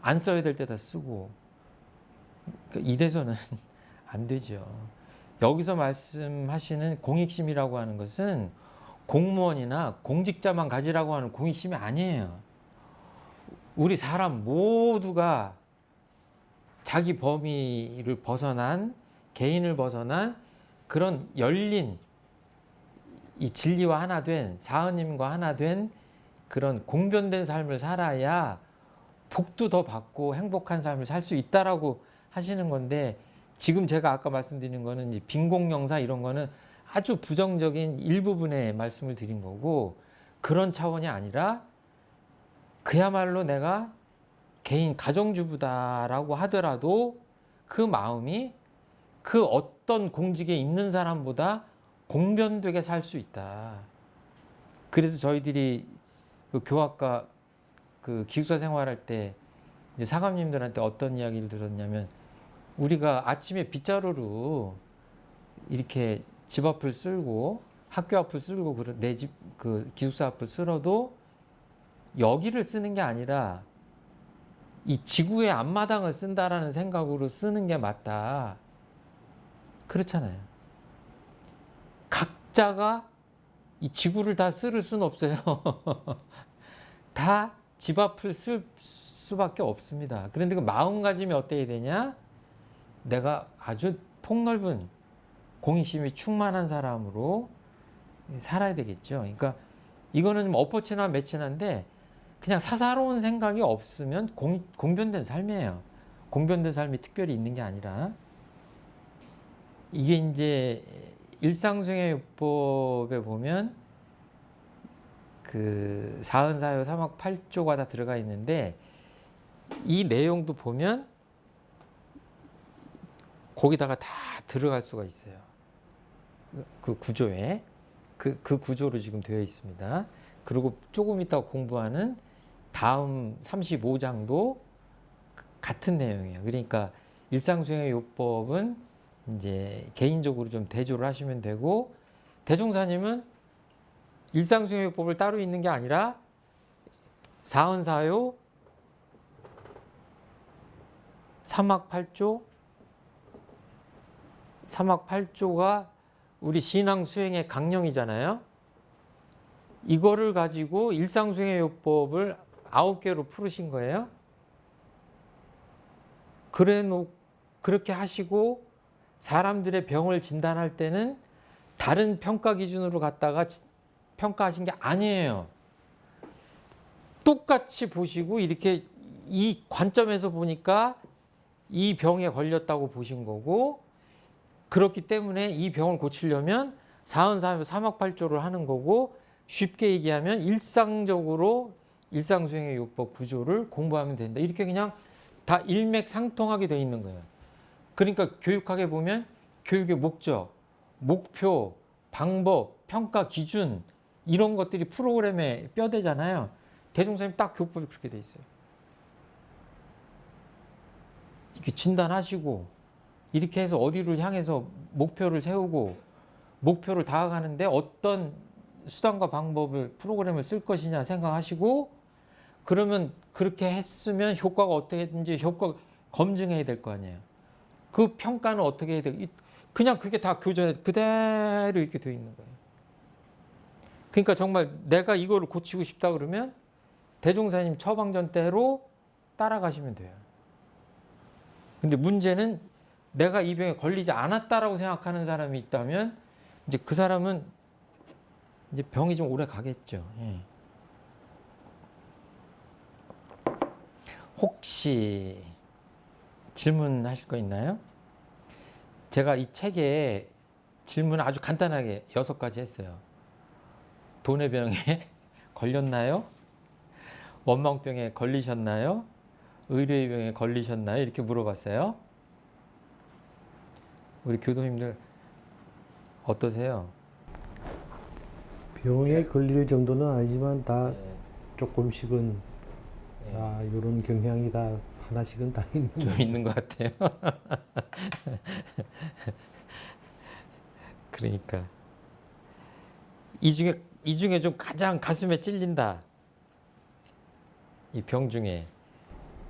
안 써야 될 때다 쓰고 이래서는 안 되죠. 여기서 말씀하시는 공익심이라고 하는 것은 공무원이나 공직자만 가지라고 하는 공익심이 아니에요. 우리 사람 모두가 자기 범위를 벗어난 개인을 벗어난 그런 열린 이 진리와 하나 된 사은님과 하나 된 그런 공변된 삶을 살아야 복도 더 받고 행복한 삶을 살 수 있다라고 하시는 건데 지금 제가 아까 말씀드린 거는 빈공영사 이런 거는 아주 부정적인 일부분의 말씀을 드린 거고 그런 차원이 아니라 그야말로 내가 개인 가정주부다라고 하더라도 그 마음이 그 어떤 공직에 있는 사람보다 공변되게 살 수 있다. 그래서 저희들이 그 교학과 그 기숙사 생활할 때 이제 사감님들한테 어떤 이야기를 들었냐면 우리가 아침에 빗자루로 이렇게 집 앞을 쓸고 학교 앞을 쓸고 내 집 그 기숙사 앞을 쓸어도 여기를 쓰는 게 아니라 이 지구의 앞마당을 쓴다라는 생각으로 쓰는 게 맞다. 그렇잖아요. 각자가 이 지구를 다 쓸 수는 없어요. 다 집 앞을 쓸 수밖에 없습니다. 그런데 그 마음가짐이 어때야 되냐? 내가 아주 폭넓은 공익심이 충만한 사람으로 살아야 되겠죠. 그러니까 이거는 좀 엎어치나 매치나인데 그냥 사사로운 생각이 없으면 공변된 삶이에요. 공변된 삶이 특별히 있는 게 아니라 이게 이제 일상수행요법에 보면 그 사은사요 3학 8조가 다 들어가 있는데 이 내용도 보면 거기다가 다 들어갈 수가 있어요. 그 구조에 그 구조로 지금 되어 있습니다. 그리고 조금 이따 공부하는 다음 35장도 같은 내용이에요. 그러니까 일상수행의 요법은 이제 개인적으로 좀 대조를 하시면 되고 대종사님은 일상수행요법을 따로 있는 게 아니라 사은사요, 삼학팔조, 삼학팔조가 우리 신앙수행의 강령이잖아요. 이거를 가지고 일상수행요법을 9개로 풀으신 거예요. 그렇게 하시고 사람들의 병을 진단할 때는 다른 평가 기준으로 갖다가 평가하신 게 아니에요. 똑같이 보시고 이렇게 이 관점에서 보니까 이 병에 걸렸다고 보신 거고, 그렇기 때문에 이 병을 고치려면 사은사요 삼학팔조를 하는 거고, 쉽게 얘기하면 일상적으로 일상수행의 요법 구조를 공부하면 된다. 이렇게 그냥 다 일맥상통하게 돼 있는 거예요. 그러니까 교육학에 보면 교육의 목적, 목표, 방법, 평가 기준 이런 것들이 프로그램의 뼈대잖아요. 대종사님 딱 교법이 그렇게 돼 있어요. 이렇게 진단하시고 이렇게 해서 어디를 향해서 목표를 세우고 목표를 다가가는데 어떤 수단과 방법을 프로그램을 쓸 것이냐 생각하시고, 그러면 그렇게 했으면 효과가 어떻게 했는지 효과 검증해야 될 거 아니에요. 그 평가는 어떻게 해야 되고, 그냥 그게 다 교전에 그대로 이렇게 돼 있는 거예요. 그러니까 정말 내가 이거를 고치고 싶다 그러면 대종사님 처방전대로 따라가시면 돼요. 근데 문제는 내가 이 병에 걸리지 않았다라고 생각하는 사람이 있다면 이제 그 사람은 이제 병이 좀 오래 가겠죠. 예. 혹시 질문하실 거 있나요? 제가 이 책에 질문을 아주 간단하게 6가지 했어요. 돈의 병에 걸렸나요? 원망병에 걸리셨나요? 의료의 병에 걸리셨나요? 이렇게 물어봤어요. 우리 교도님들 어떠세요? 병에 걸릴 정도는 아니지만 다 네. 조금씩은 네. 이런 경향이 다 하나씩은 다 있는 좀 있는 것 같아요. 그러니까 이 중에 좀 가장 가슴에 찔린다. 이 병 중에.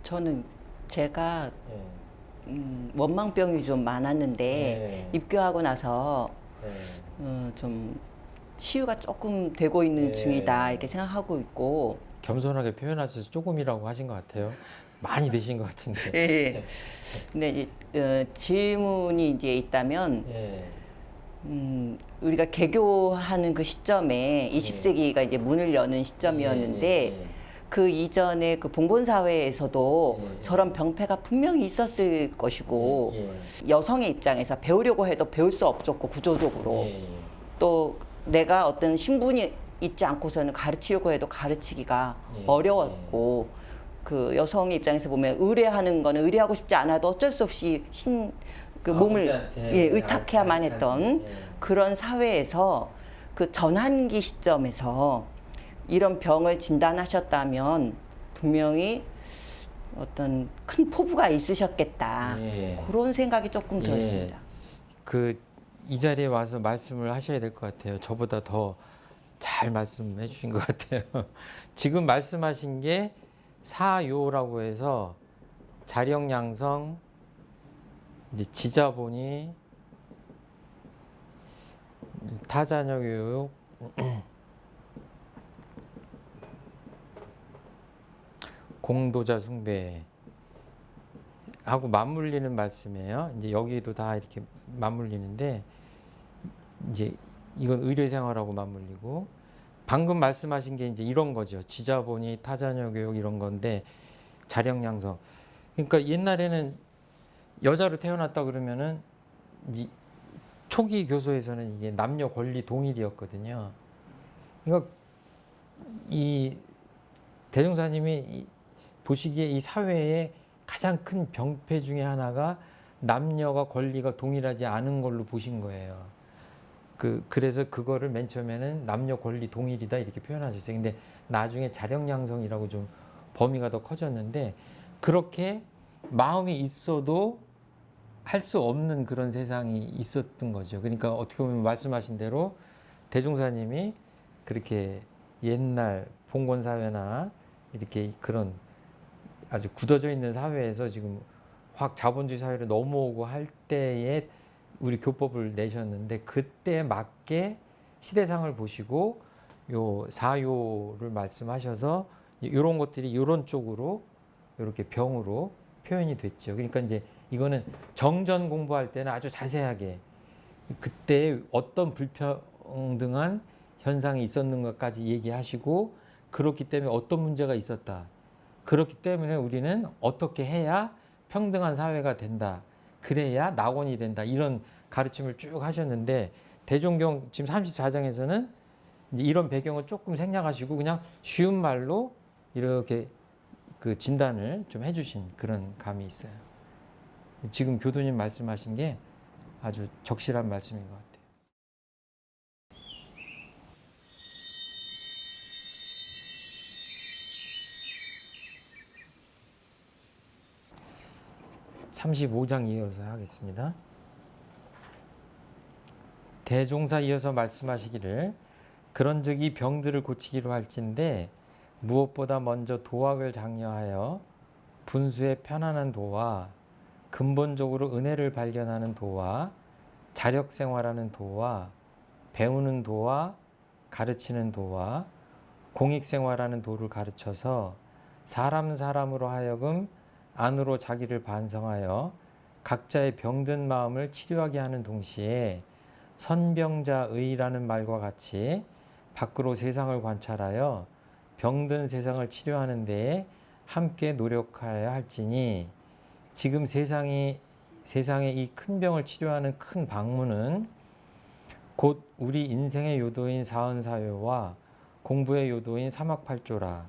저는 제가 네. 원망병이 좀 많았는데 네. 입교하고 나서 네. 좀 치유가 조금 되고 있는 네. 중이다 이렇게 생각하고 있고. 겸손하게 표현하셔서 조금이라고 하신 것 같아요. 많이 드신 것 같은데. 예. 근데 질문이 이제 있다면 예. 우리가 개교하는 그 시점에 20세기가 이제 문을 여는 시점이었는데 예. 그 이전에 그 봉건 사회에서도 예. 저런 병폐가 분명히 있었을 것이고 예. 여성의 입장에서 배우려고 해도 배울 수 없었고 구조적으로 예. 또 내가 어떤 신분이 있지 않고서는 가르치려고 해도 가르치기가 예. 어려웠고 그 여성의 입장에서 보면 의뢰하는 거는 의뢰하고 싶지 않아도 어쩔 수 없이 그 몸을 아버지한테, 의탁해야만 했던 예. 그런 사회에서 그 전환기 시점에서 이런 병을 진단하셨다면 분명히 어떤 큰 포부가 있으셨겠다. 예. 그런 생각이 조금 예. 들었습니다. 이 자리에 와서 말씀을 하셔야 될 것 같아요. 저보다 더 잘 말씀해 주신 것 같아요. 지금 말씀하신 게 사요라고 해서 자력양성, 이제 지자본이, 타자녀 교육, 공도자 숭배 하고 맞물리는 말씀이에요. 이제 여기도 다 이렇게 맞물리는데, 이제 이건 의료생활하고 맞물리고, 방금 말씀하신 게 이제 이런 거죠. 지자본이, 타자녀 교육 이런 건데, 자력양성. 그러니까 옛날에는 여자로 태어났다 그러면은 이 초기 교소에서는 이게 남녀 권리 동일이었거든요. 그러니까 이 대종사님이 보시기에 이 사회의 가장 큰 병폐 중에 하나가 남녀가 권리가 동일하지 않은 걸로 보신 거예요. 그래서 그거를 맨 처음에는 남녀 권리 동일이다 이렇게 표현하셨어요. 근데 나중에 자력양성이라고 좀 범위가 더 커졌는데, 그렇게 마음이 있어도 할 수 없는 그런 세상이 있었던 거죠. 그러니까 어떻게 보면 말씀하신 대로 대종사님이 그렇게 옛날 봉건 사회나 이렇게 그런 아주 굳어져 있는 사회에서 지금 확 자본주의 사회로 넘어오고 할 때에 우리 교법을 내셨는데 그때에 맞게 시대상을 보시고 요 사요를 말씀하셔서 이런 것들이 이런 쪽으로 이렇게 병으로 표현이 됐죠. 그러니까 이제 이거는 정전 공부할 때는 아주 자세하게 그때 어떤 불평등한 현상이 있었는 것까지 얘기하시고 그렇기 때문에 어떤 문제가 있었다. 그렇기 때문에 우리는 어떻게 해야 평등한 사회가 된다. 그래야 낙원이 된다. 이런 가르침을 쭉 하셨는데 대종경 지금 34장에서는 이제 이런 배경을 조금 생략하시고 그냥 쉬운 말로 이렇게 그 진단을 좀 해주신 그런 감이 있어요. 지금 교도님 말씀하신 게 아주 적실한 말씀인 것 같아요. 35장 이어서 하겠습니다. 대종사 이어서 말씀하시기를 그런즉 이 병들을 고치기로 할진대 무엇보다 먼저 도학을 장려하여 분수의 편안한 도와 근본적으로 은혜를 발견하는 도와 자력생활하는 도와 배우는 도와 가르치는 도와 공익생활하는 도를 가르쳐서 사람으로 하여금 안으로 자기를 반성하여 각자의 병든 마음을 치료하게 하는 동시에 선병자의라는 말과 같이 밖으로 세상을 관찰하여 병든 세상을 치료하는 데에 함께 노력하여야 할지니 지금 세상의 이 큰 병을 치료하는 큰 방문은 곧 우리 인생의 요도인 사은사요와 공부의 요도인 사막팔조라.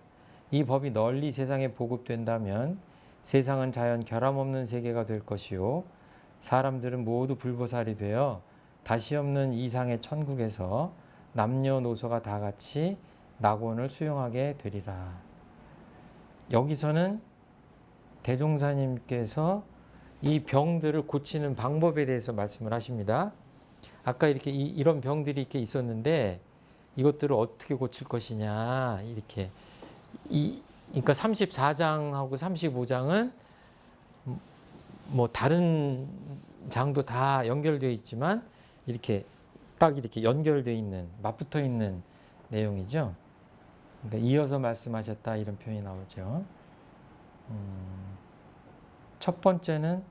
이 법이 널리 세상에 보급된다면 세상은 자연 결함 없는 세계가 될 것이요 사람들은 모두 불보살이 되어 다시 없는 이상의 천국에서 남녀노소가 다 같이 낙원을 수용하게 되리라. 여기서는 대종사님께서 이 병들을 고치는 방법에 대해서 말씀을 하십니다. 아까 이렇게 이런 병들이 이렇게 있었는데 이것들을 어떻게 고칠 것이냐 이렇게 그러니까 34장하고 35장은 뭐 다른 장도 다 연결되어 있지만 이렇게 딱 이렇게 연결되어 있는 맞붙어 있는 내용이죠. 그러니까 이어서 말씀하셨다 이런 표현이 나오죠. 첫 번째는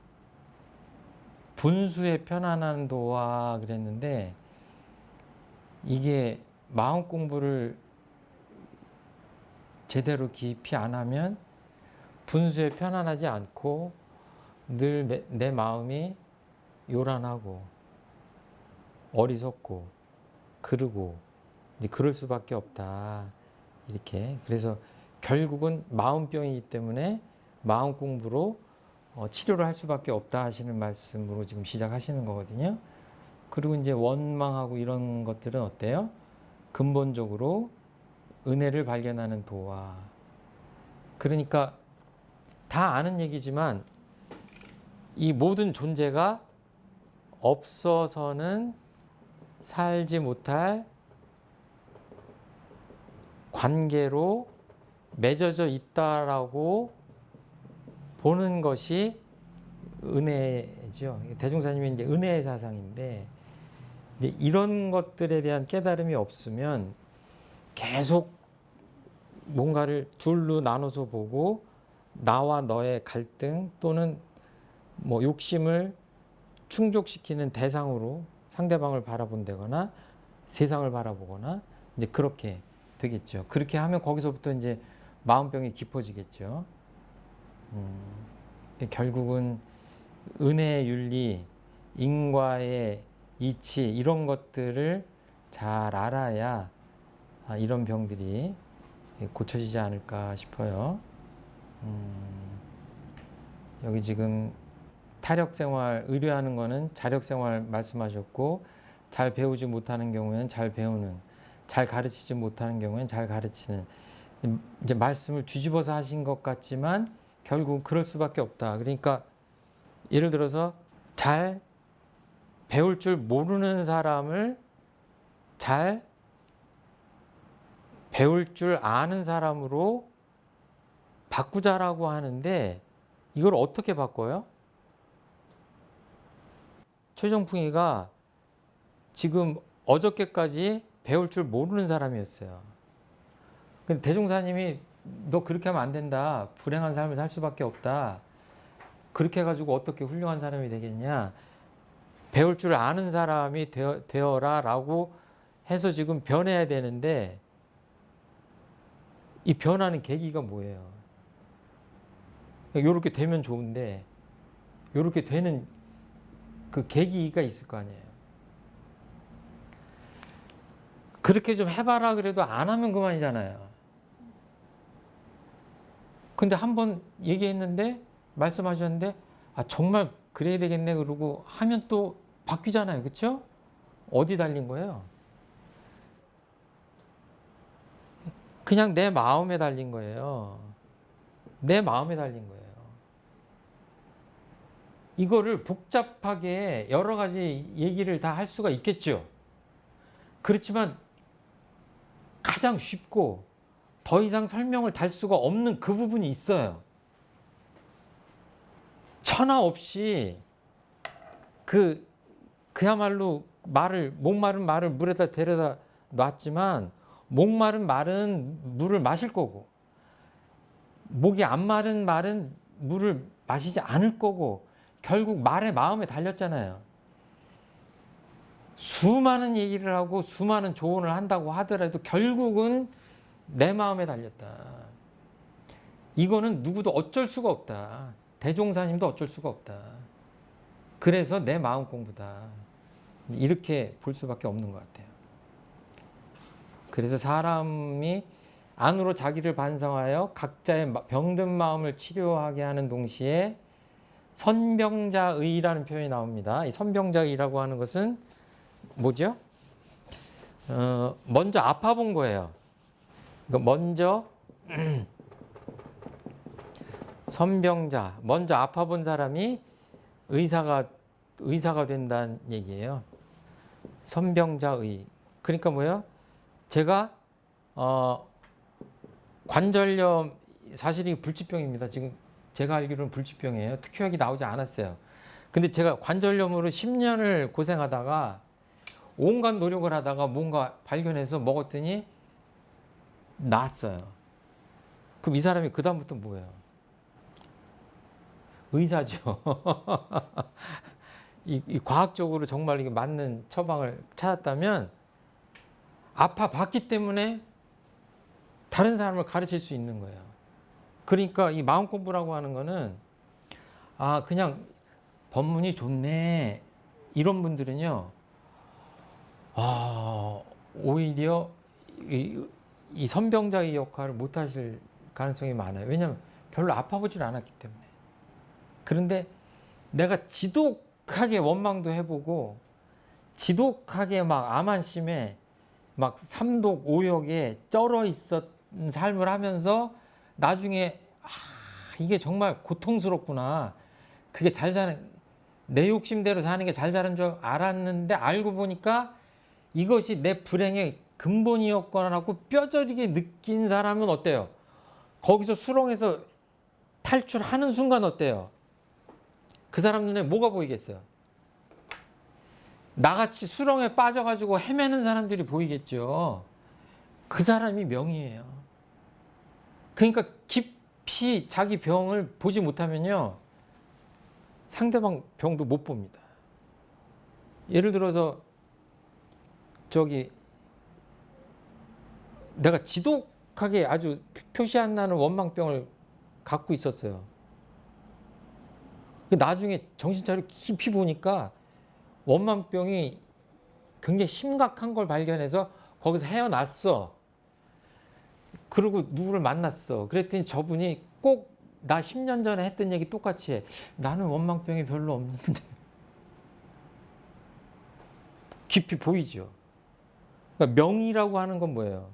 분수의 편안한 도와 그랬는데 이게 마음 공부를 제대로 깊이 안 하면 분수에 편안하지 않고 늘 내 마음이 요란하고 어리석고 그러고 이제 그럴 수밖에 없다. 이렇게 그래서 결국은 마음병이기 때문에 마음 공부로 치료를 할 수밖에 없다 하시는 말씀으로 지금 시작하시는 거거든요. 그리고 이제 원망하고 이런 것들은 어때요? 근본적으로 은혜를 발견하는 도와. 그러니까 다 아는 얘기지만 이 모든 존재가 없어서는 살지 못할 관계로 맺어져 있다라고 보는 것이 은혜죠. 대종사님이 이제 은혜의 사상인데 이제 이런 것들에 대한 깨달음이 없으면 계속 뭔가를 둘로 나눠서 보고 나와 너의 갈등 또는 뭐 욕심을 충족시키는 대상으로 상대방을 바라본다거나 세상을 바라보거나 이제 그렇게 되겠죠. 그렇게 하면 거기서부터 이제 마음병이 깊어지겠죠. 결국은 은혜의 윤리, 인과의 이치 이런 것들을 잘 알아야 이런 병들이 고쳐지지 않을까 싶어요. 여기 지금 타력생활, 의뢰하는 거는 자력생활 말씀하셨고 잘 배우지 못하는 경우에는 잘 배우는, 잘 가르치지 못하는 경우에는 잘 가르치는 이제 말씀을 뒤집어서 하신 것 같지만 결국 그럴 수밖에 없다. 그러니까 예를 들어서 잘 배울 줄 모르는 사람을 잘 배울 줄 아는 사람으로 바꾸자라고 하는데 이걸 어떻게 바꿔요? 최종풍이가 지금 어저께까지 배울 줄 모르는 사람이었어요. 근데 대종사님이 너 그렇게 하면 안 된다. 불행한 삶을 살 수밖에 없다. 그렇게 해가지고 어떻게 훌륭한 사람이 되겠냐. 배울 줄 아는 사람이 되어라 라고 해서 지금 변해야 되는데 이 변하는 계기가 뭐예요? 이렇게 되면 좋은데 이렇게 되는 그 계기가 있을 거 아니에요. 그렇게 좀 해봐라 그래도 안 하면 그만이잖아요. 근데 한번 얘기했는데 말씀하셨는데 아 정말 그래야 되겠네 그러고 하면 또 바뀌잖아요. 그렇죠? 어디 달린 거예요? 그냥 내 마음에 달린 거예요. 내 마음에 달린 거예요. 이거를 복잡하게 여러 가지 얘기를 다 할 수가 있겠죠. 그렇지만 가장 쉽고 더 이상 설명을 달 수가 없는 그 부분이 있어요. 천하 없이 그야말로 목마른 말을 물에다 데려다 놨지만 목마른 말은 물을 마실 거고 목이 안 마른 말은 물을 마시지 않을 거고 결국 말의 마음에 달렸잖아요. 수많은 얘기를 하고 수많은 조언을 한다고 하더라도 결국은 내 마음에 달렸다. 이거는 누구도 어쩔 수가 없다. 대종사님도 어쩔 수가 없다. 그래서 내 마음 공부다. 이렇게 볼 수밖에 없는 것 같아요. 그래서 사람이 안으로 자기를 반성하여 각자의 병든 마음을 치료하게 하는 동시에 선병자의라는 표현이 나옵니다. 이 선병자의라고 하는 것은 뭐죠? 먼저 아파본 거예요. 먼저 선병자, 먼저 아파본 사람이 의사가 된다는 얘기예요. 선병자의. 그러니까 뭐예요? 제가 관절염 사실 이 불치병입니다. 지금 제가 알기로는 불치병이에요. 특효약이 나오지 않았어요. 근데 제가 관절염으로 10년을 고생하다가 온갖 노력을 하다가 뭔가 발견해서 먹었더니 나았어요. 그럼 이 사람이 그다음부터 뭐예요? 의사죠. 이 과학적으로 정말 이게 맞는 처방을 찾았다면 아파 봤기 때문에 다른 사람을 가르칠 수 있는 거예요. 그러니까 이 마음 공부라고 하는 거는 아 그냥 법문이 좋네 이런 분들은요 오히려 이 선병자의 역할을 못 하실 가능성이 많아요. 왜냐하면 별로 아파보질 않았기 때문에. 그런데 내가 지독하게 원망도 해보고 지독하게 막 암환심에 막 삼독 오역에 쩔어 있었던 삶을 하면서 나중에 이게 정말 고통스럽구나. 그게 잘 사는 내 욕심대로 사는 게 잘 사는 줄 알았는데 알고 보니까 이것이 내 불행의 근본이었거나라고 뼈저리게 느낀 사람은 어때요? 거기서 수렁에서 탈출하는 순간 어때요? 그 사람 눈에 뭐가 보이겠어요? 나같이 수렁에 빠져가지고 헤매는 사람들이 보이겠죠. 그 사람이 명이에요. 그러니까 깊이 자기 병을 보지 못하면요. 상대방 병도 못 봅니다. 예를 들어서 내가 지독하게 아주 표시 안 나는 원망병을 갖고 있었어요. 나중에 정신 차려 깊이 보니까 원망병이 굉장히 심각한 걸 발견해서 거기서 헤어났어. 그리고 누구를 만났어. 그랬더니 저분이 꼭 나 10년 전에 했던 얘기 똑같이 해. 나는 원망병이 별로 없는데. 깊이 보이죠. 그러니까 명이라고 하는 건 뭐예요?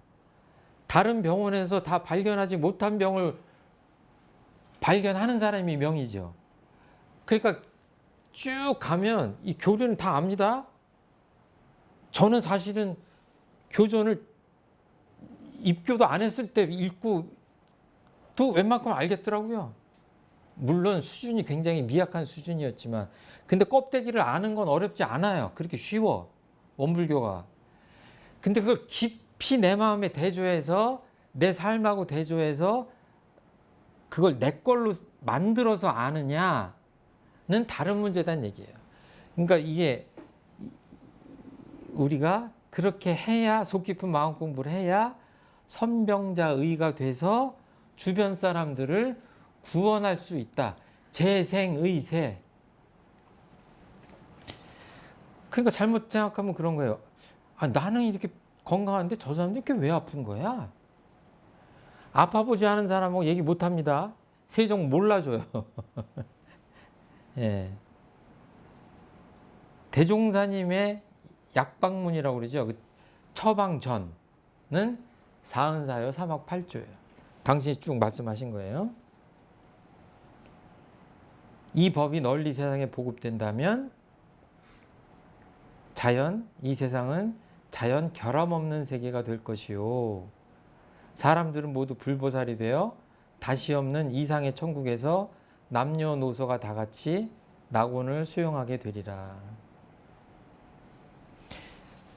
다른 병원에서 다 발견하지 못한 병을 발견하는 사람이 명이죠. 그러니까 쭉 가면 이 교리는 다 압니다. 저는 사실은 교전을 입교도 안 했을 때 읽고 또 웬만큼 알겠더라고요. 물론 수준이 굉장히 미약한 수준이었지만, 근데 껍데기를 아는 건 어렵지 않아요. 그렇게 쉬워, 원불교가. 근데 그걸 깊이 내 마음에 대조해서, 내 삶하고 대조해서 그걸 내 걸로 만들어서 아느냐는 다른 문제다는 얘기예요. 그러니까 이게 우리가 그렇게 해야, 속 깊은 마음 공부를 해야 선병자의가 돼서 주변 사람들을 구원할 수 있다. 재생의세. 그러니까 잘못 생각하면 그런 거예요. 아, 나는 이렇게 건강한데 저 사람들이 이렇게 왜 아픈 거야? 아파보지 않은 사람하고 얘기 못 합니다. 세종 몰라줘요. 예. 대종사님의 약방문이라고 그러죠. 그 처방전은 사은사요 사막팔조예요. 당신이 쭉 말씀하신 거예요. 이 법이 널리 세상에 보급된다면 이 세상은 자연 결함 없는 세계가 될 것이요. 사람들은 모두 불보살이 되어 다시 없는 이상의 천국에서 남녀노소가 다 같이 낙원을 수용하게 되리라.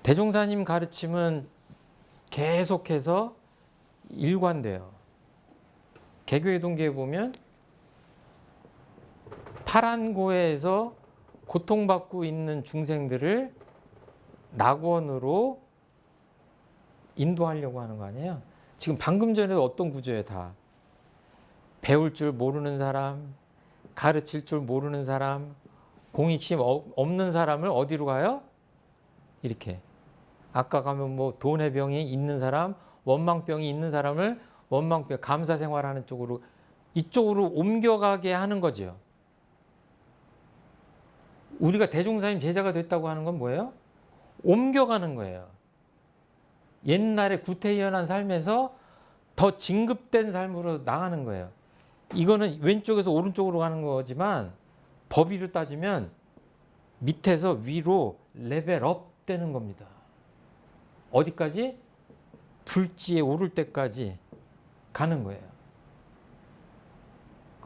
대종사님 가르침은 계속해서 일관돼요. 개교의 동기에 보면 파란고해에서 고통받고 있는 중생들을 낙원으로 인도하려고 하는 거 아니에요? 지금 방금 전에도 어떤 구조예요? 다 배울 줄 모르는 사람, 가르칠 줄 모르는 사람, 공익심 없는 사람을 어디로 가요? 이렇게. 아까 가면 뭐 돈의 병이 있는 사람, 원망병이 있는 사람을 원망병, 감사 생활하는 쪽으로, 이쪽으로 옮겨가게 하는 거죠. 우리가 대종사님 제자가 됐다고 하는 건 뭐예요? 옮겨가는 거예요. 옛날에 구태의연한 삶에서 더 진급된 삶으로 나가는 거예요. 이거는 왼쪽에서 오른쪽으로 가는 거지만 법의로 따지면 밑에서 위로 레벨업 되는 겁니다. 어디까지? 불지에 오를 때까지 가는 거예요.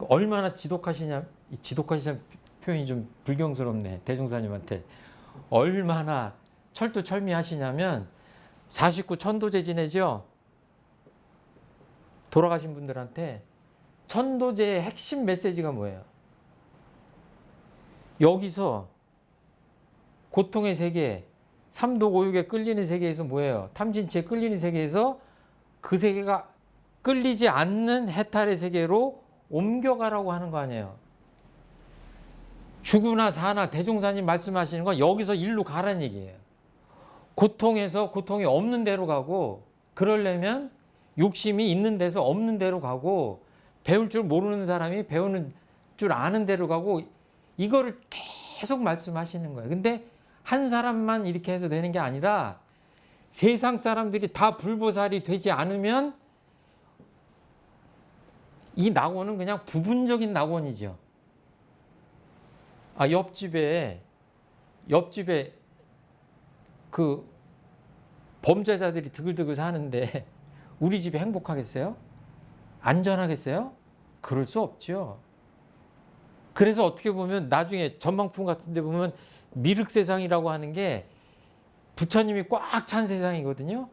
얼마나 지독하시냐, 지독하시냐 표현이 좀 불경스럽네. 대종사님한테. 얼마나 철두철미하시냐면 49 천도제 지내죠. 돌아가신 분들한테 천도제의 핵심 메시지가 뭐예요? 여기서 고통의 세계, 삼독오육에 끌리는 세계에서 뭐예요? 탐진치에 끌리는 세계에서 그 세계가 끌리지 않는 해탈의 세계로 옮겨가라고 하는 거 아니에요. 죽으나 사나 대종사님 말씀하시는 건 여기서 일로 가라는 얘기예요. 고통에서 고통이 없는 데로 가고, 그러려면 욕심이 있는 데서 없는 데로 가고, 배울 줄 모르는 사람이 배우는 줄 아는 데로 가고, 이거를 계속 말씀하시는 거예요. 근데 한 사람만 이렇게 해서 되는 게 아니라 세상 사람들이 다 불보살이 되지 않으면 이 낙원은 그냥 부분적인 낙원이죠. 아, 옆집에 그 범죄자들이 드글드글 사는데 우리 집이 행복하겠어요? 안전하겠어요? 그럴 수 없죠. 그래서 어떻게 보면 나중에 전망품 같은 데 보면 미륵세상이라고 하는 게 부처님이 꽉 찬 세상이거든요.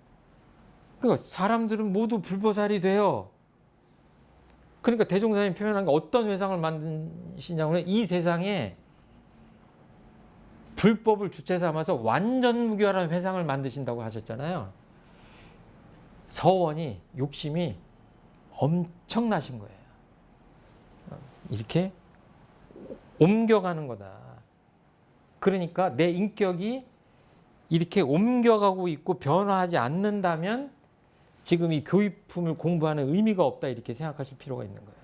그러니까 사람들은 모두 불보살이 돼요. 그러니까 대종사님 표현한 게 어떤 회상을 만드시냐면 이 세상에 불법을 주체 삼아서 완전 무교라는 회상을 만드신다고 하셨잖아요. 서원이, 욕심이 엄청나신 거예요. 이렇게 옮겨가는 거다. 그러니까 내 인격이 이렇게 옮겨가고 있고 변화하지 않는다면 지금 이 교육품을 공부하는 의미가 없다, 이렇게 생각하실 필요가 있는 거예요.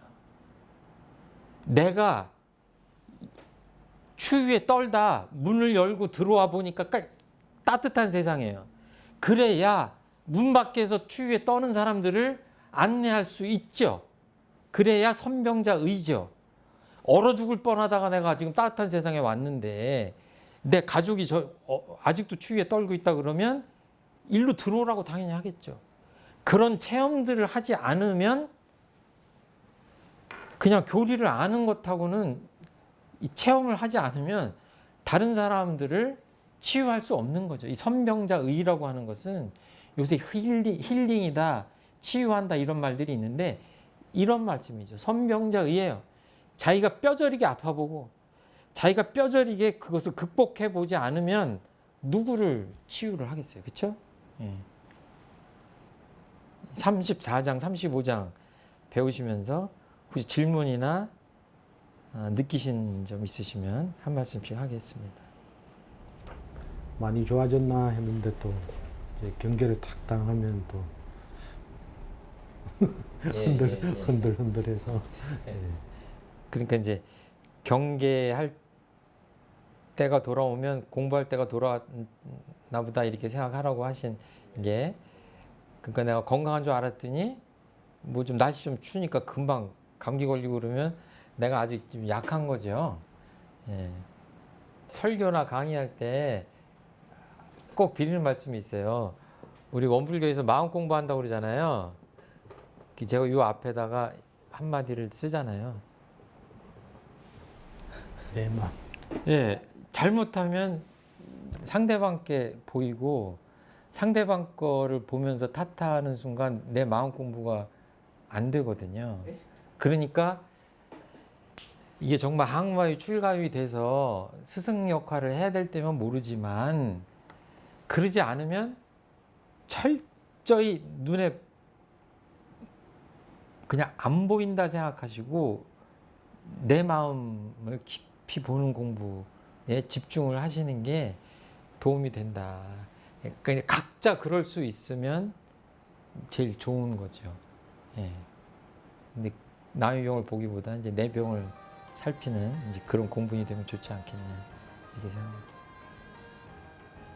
내가 추위에 떨다 문을 열고 들어와 보니까 따뜻한 세상이에요. 그래야 문 밖에서 추위에 떠는 사람들을 안내할 수 있죠. 그래야 선병자의죠. 얼어 죽을 뻔하다가 내가 지금 따뜻한 세상에 왔는데 내 가족이 아직도 추위에 떨고 있다 그러면 일로 들어오라고 당연히 하겠죠. 그런 체험들을 하지 않으면 그냥 교리를 아는 것하고는 이 체험을 하지 않으면 다른 사람들을 치유할 수 없는 거죠. 이 선병자의라고 하는 것은 요새 힐링이다, 치유한다 이런 말들이 있는데 이런 말씀이죠. 선병자의예요. 자기가 뼈저리게 아파보고 자기가 뼈저리게 그것을 극복해 보지 않으면 누구를 치유를 하겠어요. 그렇죠? 예. 34장, 35장 배우시면서 혹시 질문이나 느끼신 점 있으시면 한 말씀씩 하겠습니다. 많이 좋아졌나 했는데 또 이제 경계를 탁 당하면 또 흔들흔들해서 그러니까 이제 경계할 때가 돌아오면 공부할 때가 돌아왔나 보다 이렇게 생각하라고 하신 게, 그러니까 내가 건강한 줄 알았더니 뭐 좀 날씨 좀 추우니까 금방 감기 걸리고 그러면 내가 아직 좀 약한 거죠. 예. 설교나 강의할 때 꼭 드리는 말씀이 있어요. 우리 원불교에서 마음 공부한다고 그러잖아요. 제가 이 앞에다가 한마디를 쓰잖아요. 내 마음. 예, 잘못하면 상대방께 보이고 상대방 거를 보면서 탓하는 순간 내 마음 공부가 안 되거든요. 그러니까 이게 정말 항마유 출가유 돼서 스승 역할을 해야 될 때면 모르지만 그러지 않으면 철저히 눈에 그냥 안 보인다 생각하시고 내 마음을 깊이 보는 공부에 집중을 하시는 게 도움이 된다. 그러니까 각자 그럴 수 있으면 제일 좋은 거죠. 예. 근데 남의 병을 보기보다 이제 내 병을 살피는 이제 그런 공부이 되면 좋지 않겠냐 이렇게 생각합니다.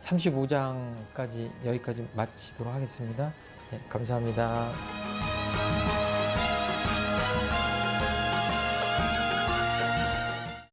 35장까지 여기까지 마치도록 하겠습니다. 네, 감사합니다.